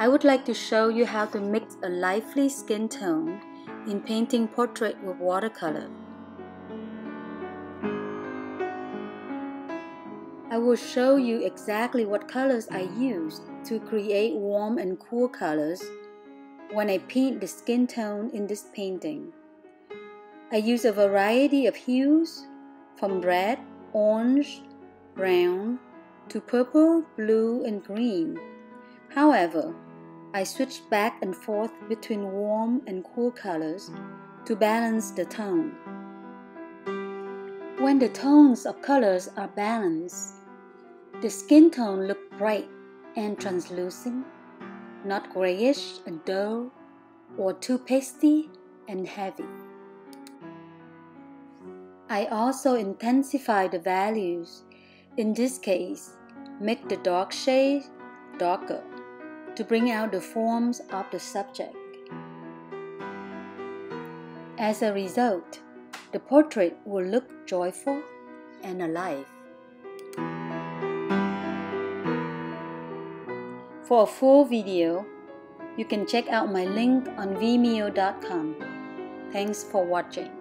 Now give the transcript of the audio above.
I would like to show you how to mix a lively skin tone in painting portrait with watercolor. I will show you exactly what colors I use to create warm and cool colors when I paint the skin tone in this painting. I use a variety of hues from red, orange, brown to purple, blue, and green. However, I switch back and forth between warm and cool colors to balance the tone. When the tones of colors are balanced, the skin tone looks bright and translucent, not grayish and dull or too pasty and heavy. I also intensify the values, in this case, make the dark shade darker to bring out the forms of the subject. As a result, the portrait will look joyful and alive. For a full video, you can check out my link on vimeo.com. Thanks for watching.